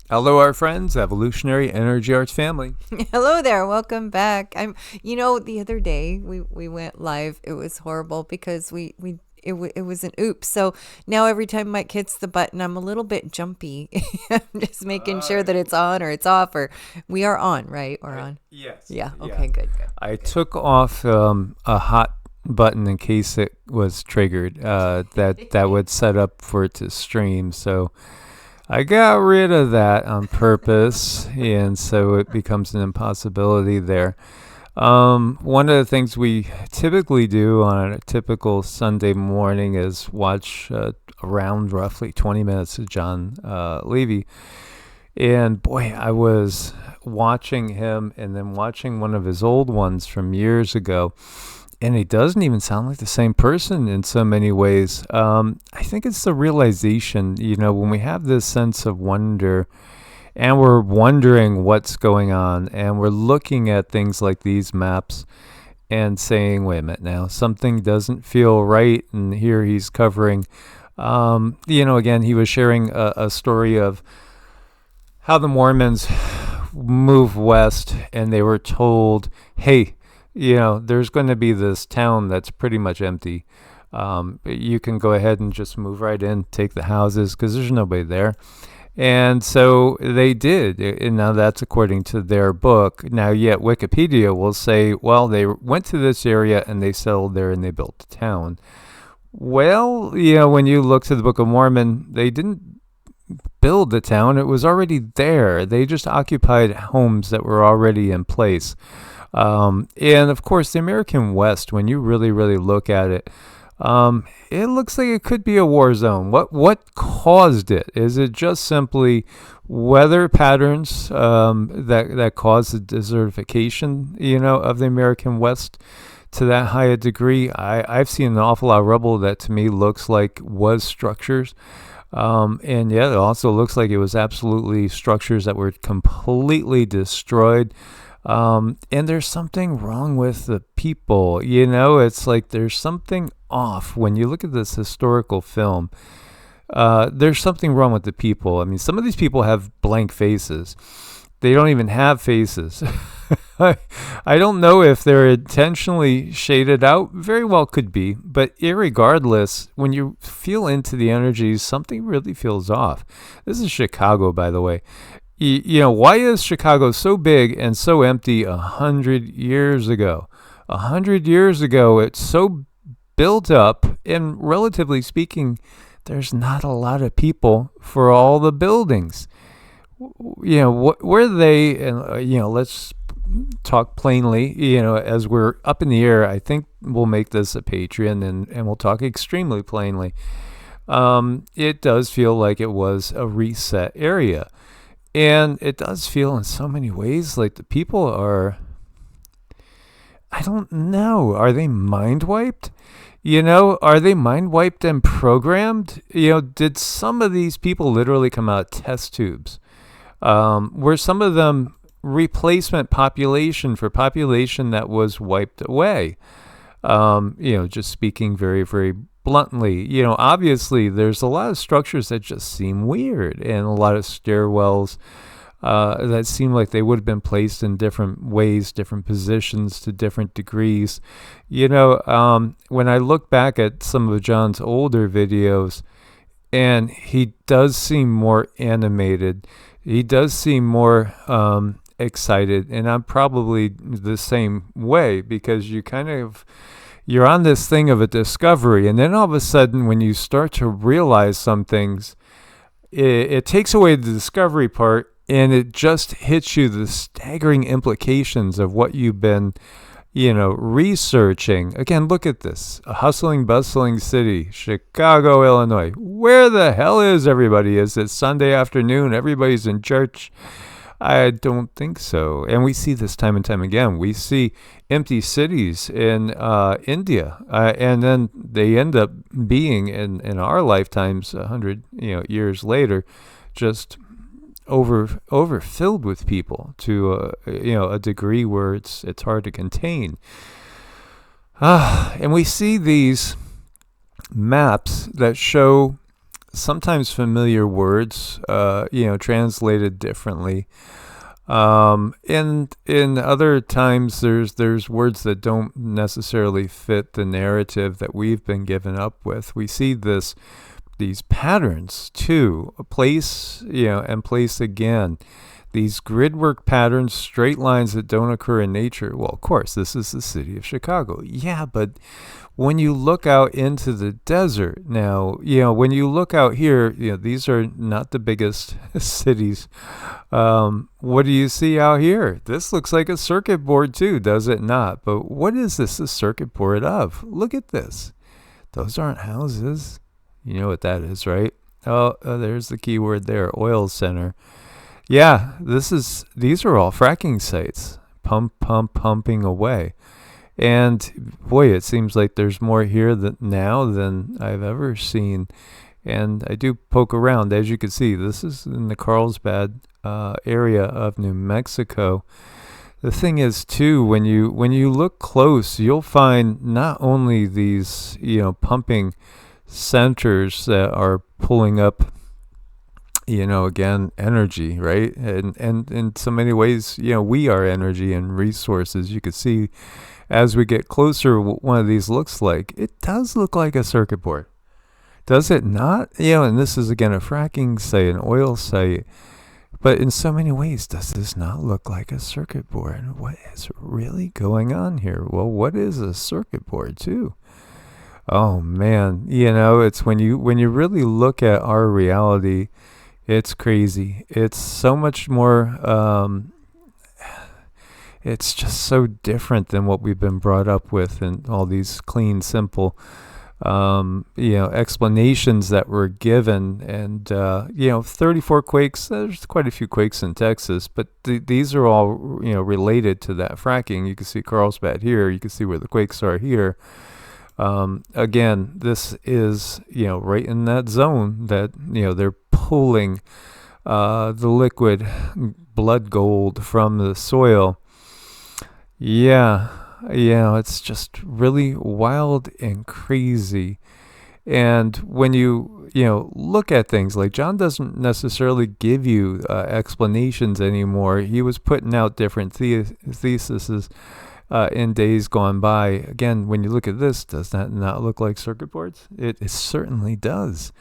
Hello, our friends, Evolutionary Energy Arts family. Hello there, welcome back. The other day we went live. It was horrible because it was an oops. So now every time Mike hits the button, I'm a little bit jumpy. I'm just making sure that it's on or it's off, or we are on, right? We're on. Yes. Yeah. Yeah. Okay. Good. Good. I Good. took off a hot button in case it was triggered. That would set up for it to stream. So I got rid of that on purpose, and so it becomes an impossibility there. One of the things we typically do on a typical Sunday morning is watch around roughly 20 minutes of John Levy. And boy, I was watching him and then watching one of his old ones from years ago. And he doesn't even sound like the same person in so many ways. I think it's the realization, when we have this sense of wonder and we're wondering what's going on and we're looking at things like these maps and saying, wait a minute now, something doesn't feel right. And here he's covering, again, he was sharing a story of how the Mormons move west and they were told, hey, there's going to be this town that's pretty much empty. You can go ahead and just move right in, take the houses because there's nobody there. And so they did. And now that's according to their book. Now, yet Wikipedia will say, well, they went to this area and they settled there and they built a town. Well, when you look to the Book of Mormon, they didn't build the town. It was already there. They just occupied homes that were already in place. And of course, the American West, when you really, really look at it, it looks like it could be a war zone. What caused it? Is it just simply weather patterns that caused the desertification, of the American West to that high a degree? I've seen an awful lot of rubble that to me looks like was structures. And yet it also looks like it was absolutely structures that were completely destroyed. And there's something wrong with the people, it's like there's something off when you look at this historical film. There's something wrong with the people. I mean, some of these people have blank faces. They don't even have faces. I don't know if they're intentionally shaded out. Very well could be. But irregardless, when you feel into the energies, something really feels off. This is Chicago, by the way. Why is Chicago so big and so empty 100 years ago? 100 years ago, it's so built up, and relatively speaking, there's not a lot of people for all the buildings. Where they, and, let's talk plainly, as we're up in the air, I think we'll make this a Patreon and we'll talk extremely plainly. It does feel like it was a reset area. And it does feel in so many ways like the people are, I don't know, are they mind wiped? Are they mind wiped and programmed? Did some of these people literally come out test tubes? Were some of them replacement population for population that was wiped away? Just speaking very, very bluntly, obviously there's a lot of structures that just seem weird and a lot of stairwells that seem like they would have been placed in different ways, different positions to different degrees. When I look back at some of John's older videos, and he does seem more animated, he does seem more excited, and I'm probably the same way because you're on this thing of a discovery, and then all of a sudden when you start to realize some things, it takes away the discovery part and it just hits you the staggering implications of what you've been researching. Again, look at this, a hustling, bustling city, Chicago, Illinois. Where the hell is everybody? Is it Sunday afternoon? Everybody's in church? I don't think so. And we see this time and time again. We see empty cities in India, and then they end up being in our lifetimes, 100 years later, just overfilled with people to a degree where it's hard to contain. And we see these maps that show sometimes familiar words, translated differently. And in other times, there's words that don't necessarily fit the narrative that we've been given up with. We see these patterns too, place, and place again. These gridwork patterns, straight lines that don't occur in nature. Well, of course, this is the city of Chicago. Yeah, but when you look out into the desert now, when you look out here, these are not the biggest cities. What do you see out here? This looks like a circuit board too, does it not? But what is this a circuit board of? Look at this. Those aren't houses. You know what that is, right? Oh, there's the key word there, oil center. Yeah, these are all fracking sites, pumping away. And boy, it seems like there's more here now than I've ever seen. And I do poke around. As you can see, this is in the Carlsbad area of New Mexico. The thing is, too, when you look close, you'll find not only these, pumping centers that are pulling up, again, energy, right? And in so many ways, we are energy and resources. You can see as we get closer what one of these looks like. It does look like a circuit board. Does it not? And this is, again, a fracking site, an oil site. But in so many ways, does this not look like a circuit board? What is really going on here? Well, what is a circuit board, too? Oh, man. It's when you really look at our reality, it's crazy. It's so much more, it's just so different than what we've been brought up with and all these clean, simple, explanations that were given. And, 34 quakes, there's quite a few quakes in Texas, but these are all, related to that fracking. You can see Carlsbad here. You can see where the quakes are here. Again, this is, right in that zone that, they're pulling the liquid blood gold from the soil. Yeah, it's just really wild and crazy. And when you look at things, like John doesn't necessarily give you explanations anymore. He was putting out different theses in days gone by. Again, when you look at this, does that not look like circuit boards? It certainly does.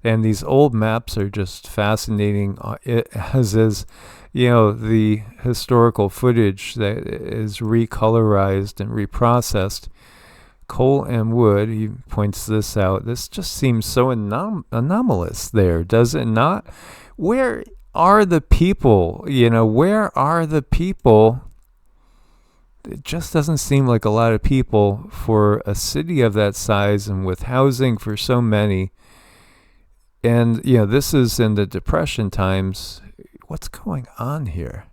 And these old maps are just fascinating, as is, the historical footage that is recolorized and reprocessed. Coal and wood, he points this out. This just seems so anomalous there, does it not? Where are the people? Where are the people? It just doesn't seem like a lot of people for a city of that size and with housing for so many. And, this is in the Depression times. What's going on here?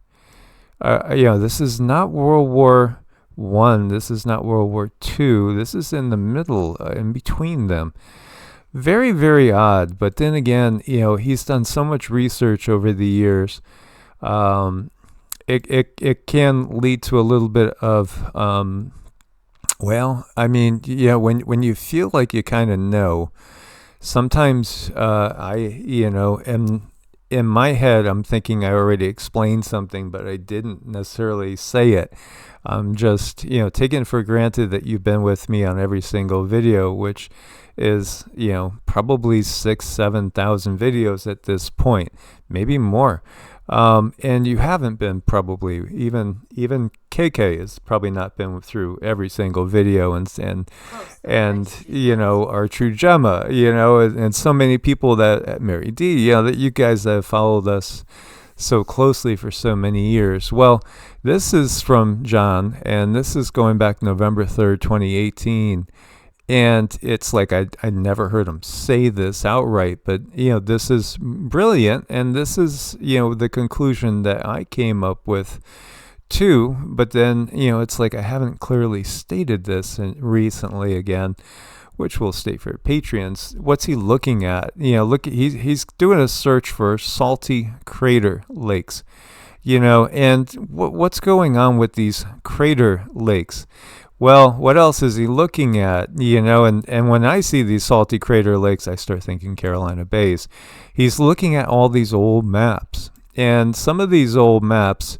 This is not World War I. This is not World War II. This is in the middle, in between them. Very, very odd. But then again, he's done so much research over the years. It can lead to a little bit of, when you feel like you kind of know, sometimes am in my head, I'm thinking I already explained something, but I didn't necessarily say it. I'm just, taking for granted that you've been with me on every single video, which is, probably 7,000 videos at this point, maybe more. And you haven't been probably, even KK has probably not been through every single video, and our true Gemma, and so many people that Mary D, that you guys have followed us so closely for so many years. Well, this is from John, and this is going back November 3rd, 2018. And it's like I never heard him say this outright, but, this is brilliant. And this is, the conclusion that I came up with too. But then, it's like I haven't clearly stated this recently again, which we'll state for Patreons. What's he looking at? He's doing a search for salty crater lakes. And what's going on with these crater lakes? Well, what else is he looking at? And when I see these salty crater lakes, I start thinking Carolina Bays. He's looking at all these old maps. And some of these old maps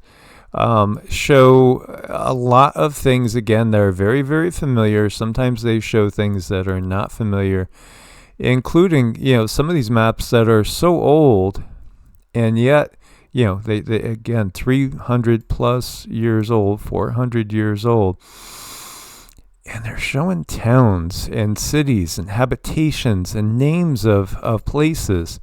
show a lot of things, again, that are very, very familiar. Sometimes they show things that are not familiar, including, some of these maps that are so old, and yet, they again, 300 plus years old, 400 years old. And they're showing towns and cities and habitations and names of places.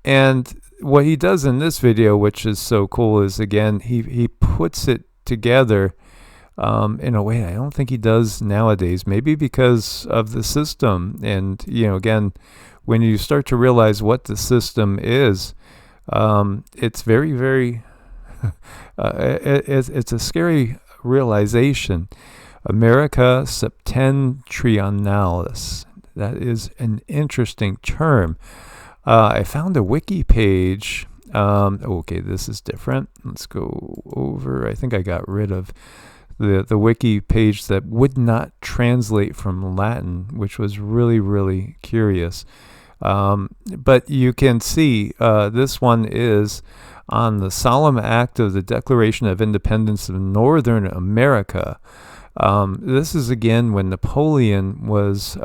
And what he does in this video, which is so cool, is, again, he puts it together in a way I don't think he does nowadays, maybe because of the system. And, again, when you start to realize what the system is, it's very, very, it's a scary realization. America septentrionalis. That is an interesting term. I found a wiki page. Okay, this is different. Let's go over. I think I got rid of the wiki page that would not translate from Latin, which was really, really curious. But you can see this one is on the solemn act of the Declaration of Independence of Northern America. This is, again, when Napoleon was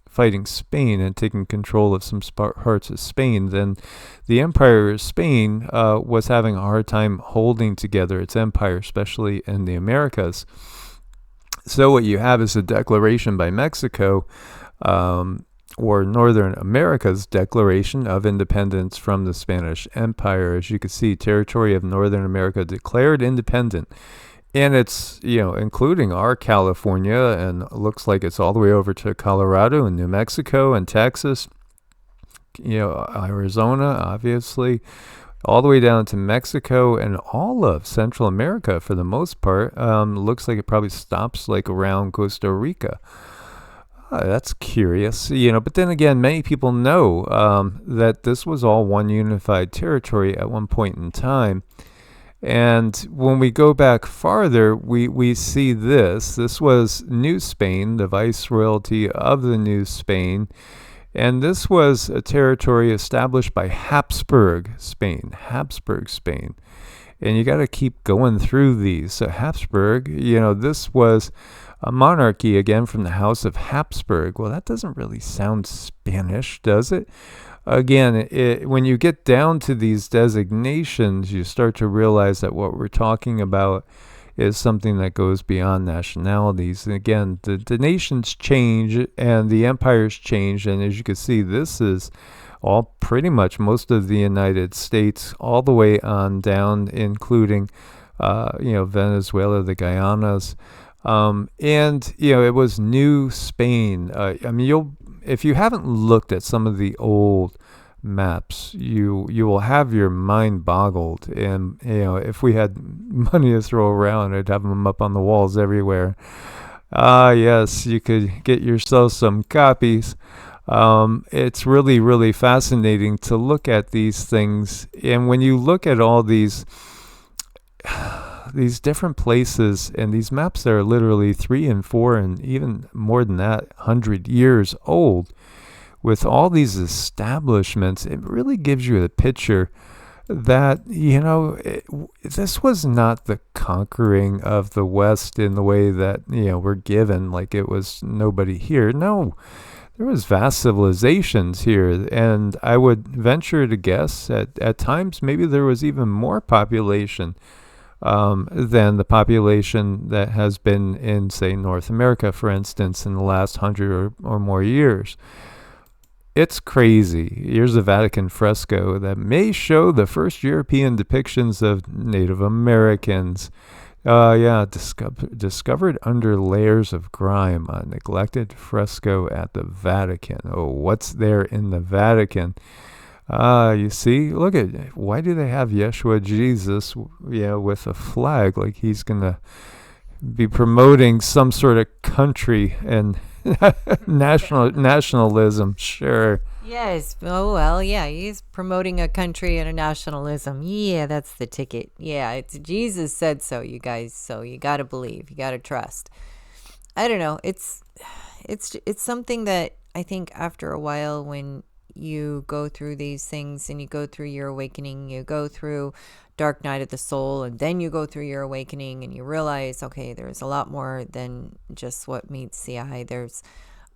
fighting Spain and taking control of some parts of Spain. Then the Empire of Spain was having a hard time holding together its empire, especially in the Americas. So what you have is a declaration by Mexico, or Northern America's Declaration of Independence from the Spanish Empire. As you can see, territory of Northern America declared independent. And it's, including our California, and looks like it's all the way over to Colorado and New Mexico and Texas, Arizona, obviously, all the way down to Mexico and all of Central America for the most part. Looks like it probably stops like around Costa Rica. That's curious, but then again, many people know that this was all one unified territory at one point in time. And when we go back farther, we see this. This was New Spain, the viceroyalty of the New Spain. And this was a territory established by Habsburg, Spain. And you got to keep going through these. So Habsburg, this was a monarchy, again, from the House of Habsburg. Well, that doesn't really sound Spanish, does it? Again, when you get down to these designations, you start to realize that what we're talking about is something that goes beyond nationalities. And again, the nations change and the empires change. And as you can see, this is all pretty much most of the United States, all the way on down, including, Venezuela, the Guyanas. And, it was New Spain. If you haven't looked at some of the old maps, you will have your mind boggled. And, if we had money to throw around, I'd have them up on the walls everywhere. Yes, you could get yourself some copies. It's really, really fascinating to look at these things. And when you look at all these different places, and these maps that are literally 3 and 4 and even more than that, 100 years old, with all these establishments, it really gives you a picture that, this was not the conquering of the West in the way that, we're given, like it was nobody here. No, there was vast civilizations here, and I would venture to guess at times maybe there was even more population than the population that has been in, say, North America, for instance, in the last 100 or more years. It's crazy. Here's a Vatican fresco that may show the first European depictions of Native Americans. Discovered under layers of grime, a neglected fresco at the Vatican. Oh, what's there in the Vatican? You see, look at, why do they have Yeshua Jesus, with a flag? Like he's going to be promoting some sort of country and nationalism, sure. Yes. Oh, well, yeah. He's promoting a country and a nationalism. Yeah, that's the ticket. Yeah, it's Jesus said so, you guys. So you got to believe. You got to trust. I don't know. It's something that I think after a while, when you go through these things and you go through your awakening, you go through dark night of the soul, and then you go through your awakening and you realize, okay, there's a lot more than just what meets the eye. There's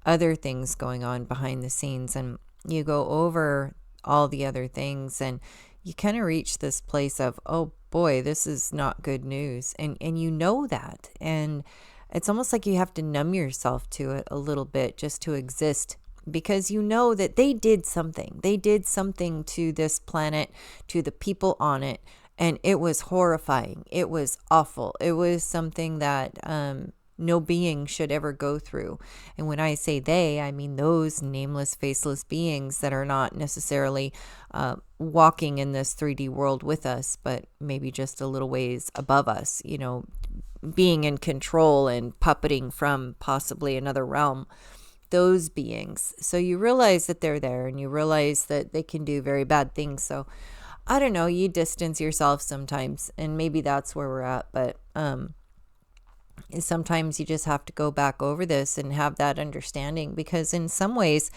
other things going on behind the scenes, and you go over all the other things, and you kind of reach this place of, oh boy, this is not good news. And you know that. And it's almost like you have to numb yourself to it a little bit just to exist, because you know that they did something. They did something to this planet, to the people on it, and it was horrifying. It was awful. It was something that no being should ever go through. And when I say they, I mean those nameless, faceless beings that are not necessarily walking in this 3D world with us, but maybe just a little ways above us, you know, being in control and puppeting from possibly another realm. Those beings. So you realize that they're there, and you realize that they can do very bad things. So I don't know, you distance yourself sometimes, and maybe that's where we're at. But sometimes you just have to go back over this and have that understanding, because in some ways,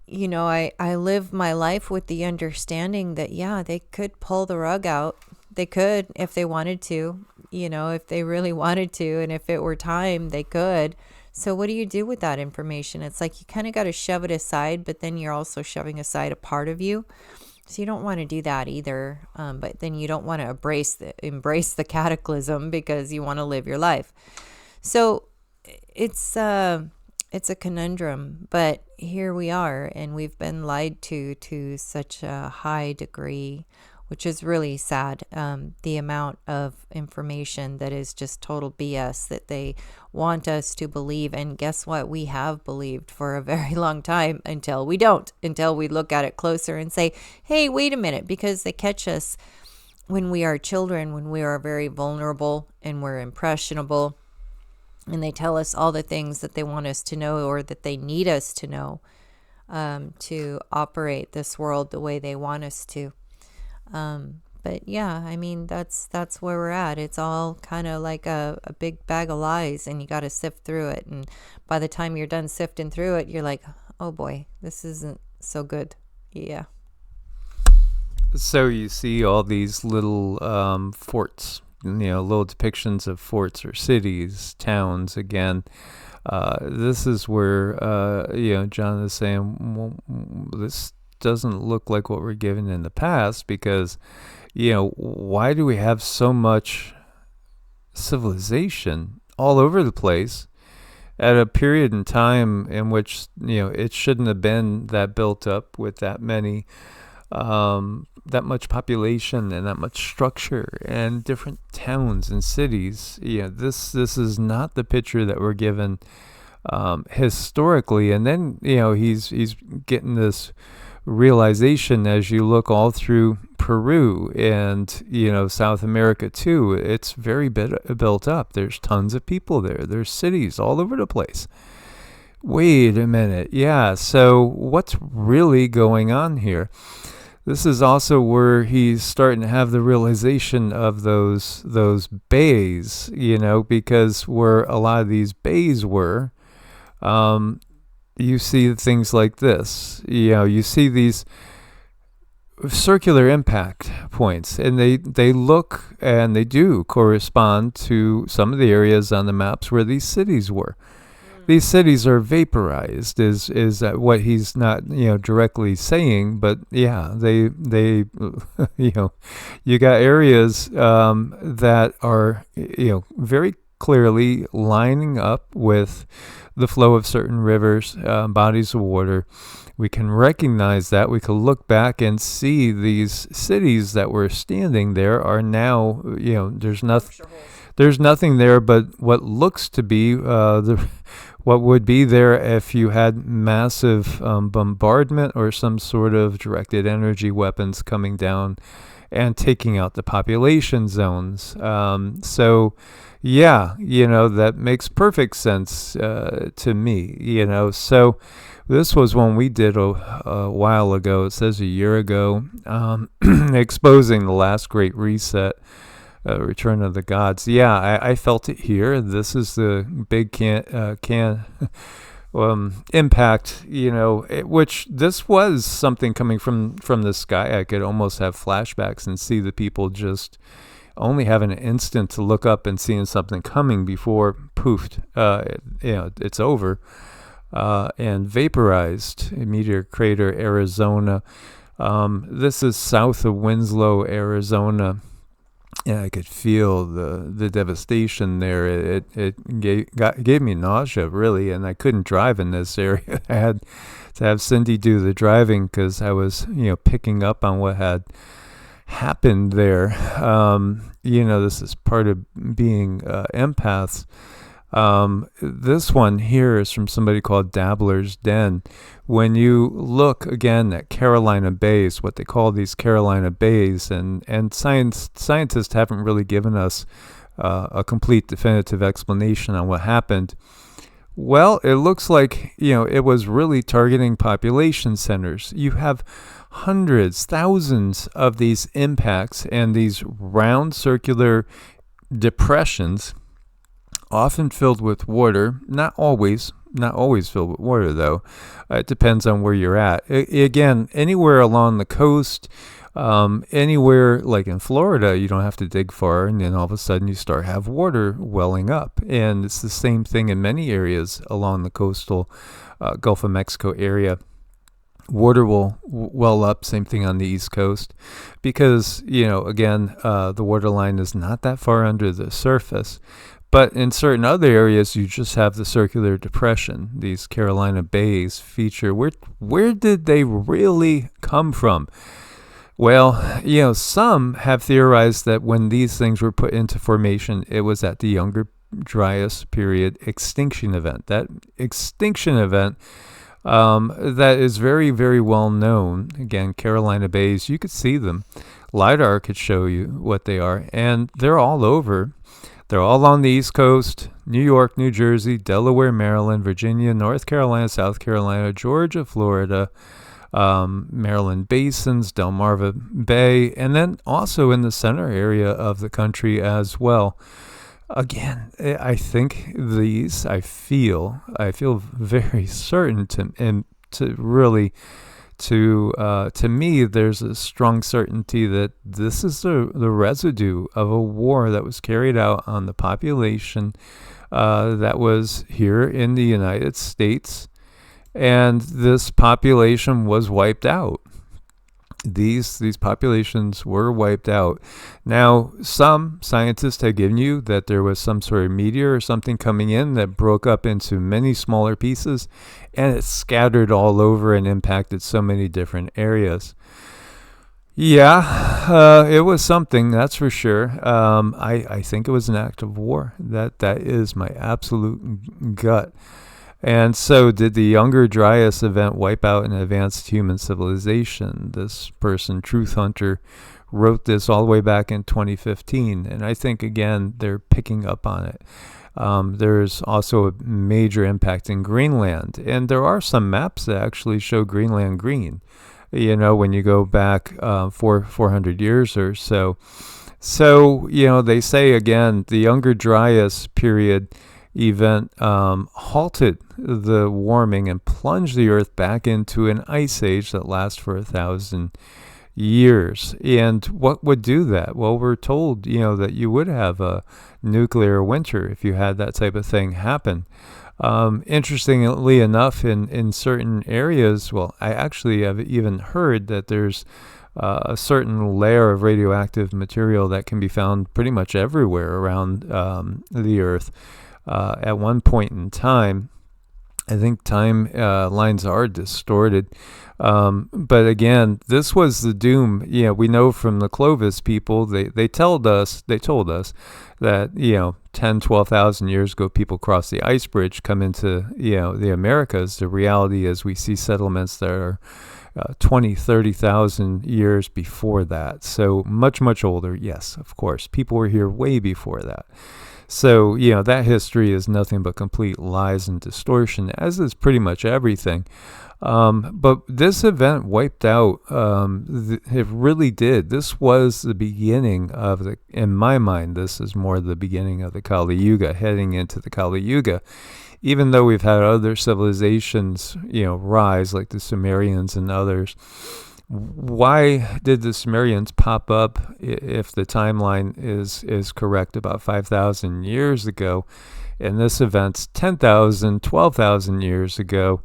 you know, I live my life with the understanding that, yeah, they could pull the rug out. They could, if they wanted to, you know, if they really wanted to, and if it were time, they could. So what do you do with that information? It's like you kind of got to shove it aside, but then you're also shoving aside a part of you. So you don't want to do that either. But then you don't want to embrace the cataclysm, because you want to live your life. So it's a conundrum, but here we are, and we've been lied to such a high degree, which is really sad. The amount of information that is just total BS that they want us to believe. And guess what? We have believed for a very long time, until we don't, until we look at it closer and say, hey, wait a minute, because they catch us when we are children, when we are very vulnerable and we're impressionable, and they tell us all the things that they want us to know, or that they need us to know, to operate this world the way they want us to. But yeah, I mean, that's where we're at. It's all kind of like a big bag of lies, and you got to sift through it. And by the time you're done sifting through it, you're like, oh boy, this isn't so good. Yeah. So you see all these little forts, you know, little depictions of forts or cities, towns again. This is where, you know, John is saying, well, this doesn't look like what we're given in the past, because, you know, why do we have so much civilization all over the place at a period in time in which, you know, it shouldn't have been that built up with that many, that much population and that much structure and different towns and cities. You know, this is not the picture that we're given historically. And then, you know, he's getting this realization as you look all through Peru and, you know, South America too. It's very built up. There's tons of people there. There's cities all over the place. Wait a minute. Yeah, so what's really going on here? This is also where he's starting to have the realization of those bays, you know, because where a lot of these bays were, you see things like this. You know, you see these circular impact points, and they look, and they do correspond to some of the areas on the maps where these cities were. These cities are vaporized, is what he's not, you know, directly saying, but yeah, they you know, you got areas that are, you know, very clearly lining up with the flow of certain rivers, bodies of water. We can recognize that. We can look back and see these cities that were standing there are now, you know, there's nothing there but what looks to be what would be there if you had massive bombardment or some sort of directed energy weapons coming down and taking out the population zones. So, yeah, you know, that makes perfect sense to me, you know. So this was one we did a while ago. It says a year ago, exposing the last great reset. Return of the Gods. Yeah, I felt it here. This is the big impact, which this was something coming from the sky. I could almost have flashbacks and see the people just only having an instant to look up and seeing something coming before poofed, it's over, and vaporized. Meteor Crater, Arizona. This is south of Winslow, Arizona. And I could feel the devastation there. It gave me nausea, really, and I couldn't drive in this area. I had to have Cindy do the driving because I was, picking up on what had happened there. This is part of being empaths. This one here is from somebody called Dabbler's Den. When you look again at Carolina Bays, what they call these Carolina Bays, and scientists haven't really given us a complete definitive explanation on what happened. Well, it looks like, it was really targeting population centers. You have hundreds, thousands of these impacts and these round circular depressions, often filled with water. Not always filled with water, though. It depends on where you're at. Again, anywhere along the coast, anywhere like in Florida, you don't have to dig far, and then all of a sudden you start have water welling up. And it's the same thing in many areas along the coastal Gulf of Mexico area. Water will well up, same thing on the East Coast, because, again, the water line is not that far under the surface. But in certain other areas, you just have the circular depression. These Carolina Bays feature. Where did they really come from? Well, some have theorized that when these things were put into formation, it was at the Younger Dryas period extinction event. That extinction event that is very, very well known. Again, Carolina Bays, you could see them. LiDAR could show you what they are, and they're all over. They're all on the East Coast: New York, New Jersey, Delaware, Maryland, Virginia, North Carolina, South Carolina, Georgia, Florida, Maryland basins, Delmarva Bay, and then also in the center area of the country as well. Again, I think I feel very certain to me, there's a strong certainty that this is the residue of a war that was carried out on the population that was here in the United States, and this population was wiped out. These populations were wiped out. Now, some scientists have given you that there was some sort of meteor or something coming in that broke up into many smaller pieces, and it scattered all over and impacted so many different areas. Yeah, it was something, that's for sure. I think it was an act of war. That is my absolute gut. And so did the Younger Dryas event wipe out an advanced human civilization? This person, Truth Hunter, wrote this all the way back in 2015. And I think, again, they're picking up on it. There's also a major impact in Greenland. And there are some maps that actually show Greenland green, when you go back 400 years or so. So, they say, again, the Younger Dryas period event halted the warming and plunged the Earth back into an ice age that lasts for 1,000 years. And what would do that? Well, we're told, that you would have a nuclear winter if you had that type of thing happen. Interestingly enough, in certain areas, well, I actually have even heard that there's a certain layer of radioactive material that can be found pretty much everywhere around the Earth. At one point in time, I think time lines are distorted. But again, this was the doom. We know from the Clovis people, they told us that, 10, 12,000 years ago, people crossed the ice bridge, come into, the Americas. The reality is we see settlements that are 20, 30,000 years before that. So much, much older. Yes, of course. People were here way before that. So, that history is nothing but complete lies and distortion, as is pretty much everything. But this event wiped out, it really did. This was the beginning of in my mind, this is more the beginning of the Kali Yuga, heading into the Kali Yuga. Even though we've had other civilizations, rise, like the Sumerians and others, why did the Sumerians pop up, if the timeline is correct, about 5,000 years ago? And this event's 10,000, 12,000 years ago.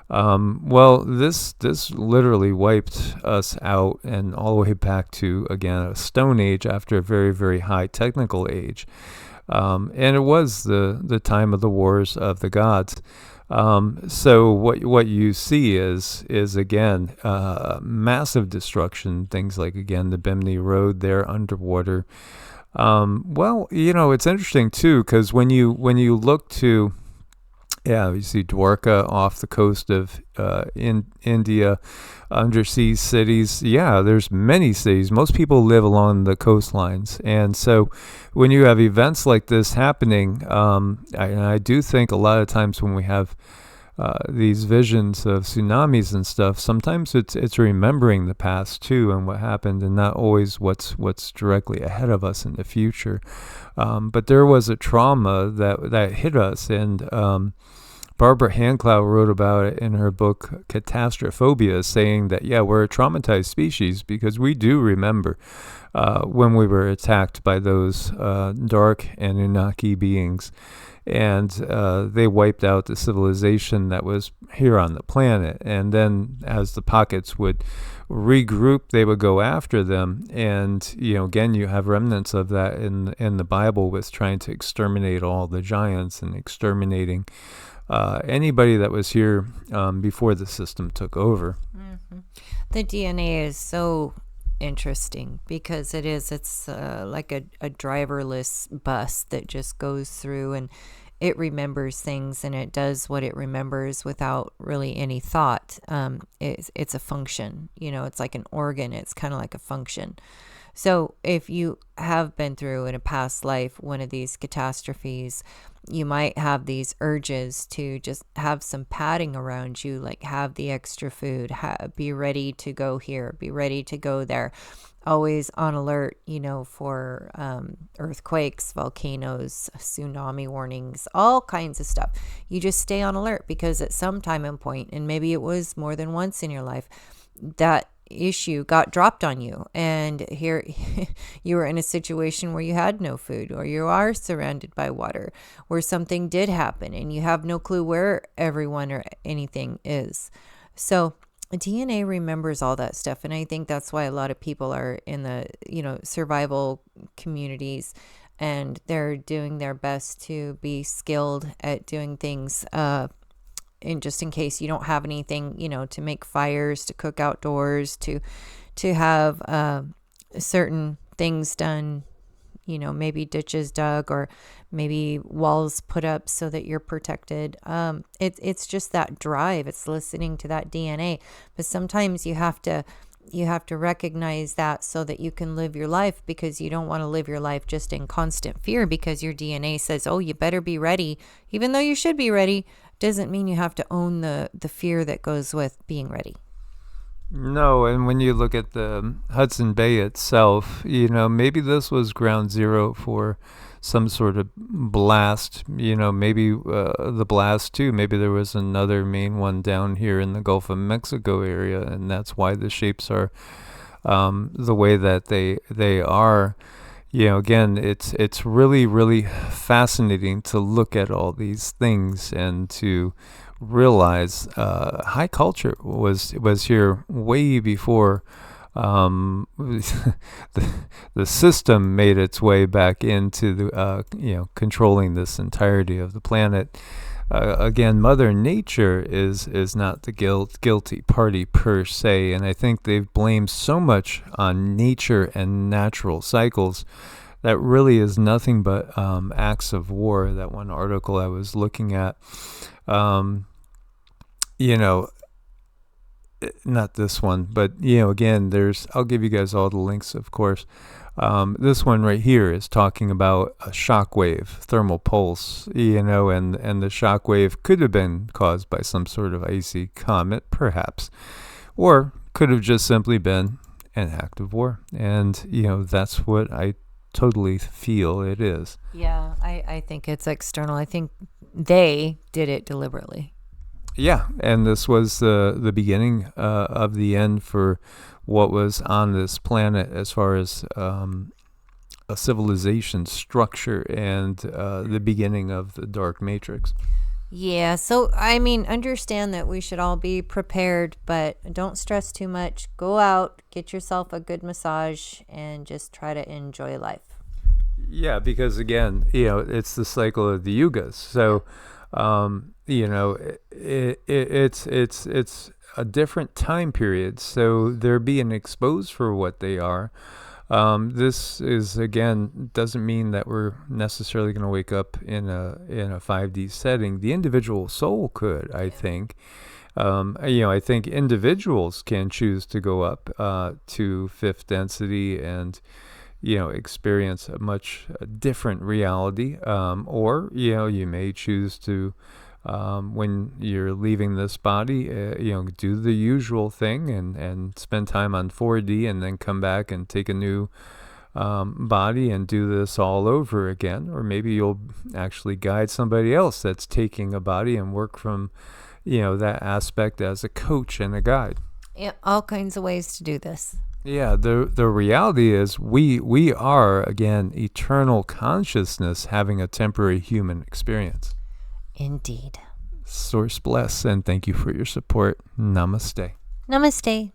Well, this literally wiped us out, and all the way back to, again, a Stone Age after a very, very high technical age. And it was the time of the wars of the gods. So what you see is again, massive destruction. Things like, again, the Bimini Road there underwater. Well, it's interesting too, because when you look to, you see Dwarka off the coast of in India, undersea cities. Yeah, there's many cities. Most people live along the coastlines. And so when you have events like this happening, I do think a lot of times when we have these visions of tsunamis and stuff, sometimes it's remembering the past too and what happened, and not always what's directly ahead of us in the future. But there was a trauma that hit us, and Barbara Handclough wrote about it in her book Catastrophobia, saying that, we're a traumatized species because we do remember when we were attacked by those dark Anunnaki beings. And they wiped out the civilization that was here on the planet. And then as the pockets would regroup, they would go after them. And, again, you have remnants of that in the Bible, with trying to exterminate all the giants and exterminating anybody that was here before the system took over. Mm-hmm. The DNA is so interesting because it's like a driverless bus that just goes through, and it remembers things, and it does what it remembers without really any thought. It's a function, it's like an organ. It's kind of like a function. So if you have been through in a past life one of these catastrophes, you might have these urges to just have some padding around you, like have the extra food, be ready to go here, be ready to go there, always on alert, for earthquakes, volcanoes, tsunami warnings, all kinds of stuff. You just stay on alert because at some time and point, and maybe it was more than once in your life, that issue got dropped on you, and here you were in a situation where you had no food, or you are surrounded by water, where something did happen and you have no clue where everyone or anything is. So DNA remembers all that stuff, and I think that's why a lot of people are in the survival communities, and they're doing their best to be skilled at doing things and just in case you don't have anything, to make fires, to cook outdoors, to have certain things done, maybe ditches dug, or maybe walls put up so that you're protected. It's just that drive. It's listening to that DNA. But sometimes you have to recognize that so that you can live your life, because you don't want to live your life just in constant fear because your DNA says, oh, you better be ready, even though you should be ready. Doesn't mean you have to own the fear that goes with being ready. No, and when you look at the Hudson Bay itself, maybe this was ground zero for some sort of blast, maybe the blast too. Maybe there was another main one down here in the Gulf of Mexico area, and that's why the shapes are the way that they are. Again, it's really, really fascinating to look at all these things and to realize high culture was here way before the system made its way back into the controlling this entirety of the planet. Again, Mother Nature is not the guilty party per se, and I think they've blamed so much on nature and natural cycles that really is nothing but acts of war. That one article I was looking at, not this one, but again, I'll give you guys all the links, of course. This one right here is talking about a shock wave, thermal pulse, and the shock wave could have been caused by some sort of icy comet, perhaps, or could have just simply been an act of war. And, that's what I totally feel it is. Yeah, I think it's external. I think they did it deliberately. Yeah, and this was the beginning of the end for what was on this planet as far as a civilization structure and the beginning of the dark matrix. Yeah, so understand that we should all be prepared, but don't stress too much. Go out, get yourself a good massage, and just try to enjoy life. Yeah, because again, it's the cycle of the Yugas. So, it's a different time period. So they're being exposed for what they are. This is, again, doesn't mean that we're necessarily going to wake up in a 5D setting. The individual soul could, I think. I think individuals can choose to go up to fifth density and experience a much different reality, or you may choose to when you're leaving this body, do the usual thing and spend time on 4D and then come back and take a new body and do this all over again. Or maybe you'll actually guide somebody else that's taking a body and work from, that aspect as a coach and a guide. Yeah, all kinds of ways to do this. Yeah, the reality is we are, again, eternal consciousness having a temporary human experience. Indeed. Source bless, and thank you for your support. Namaste. Namaste.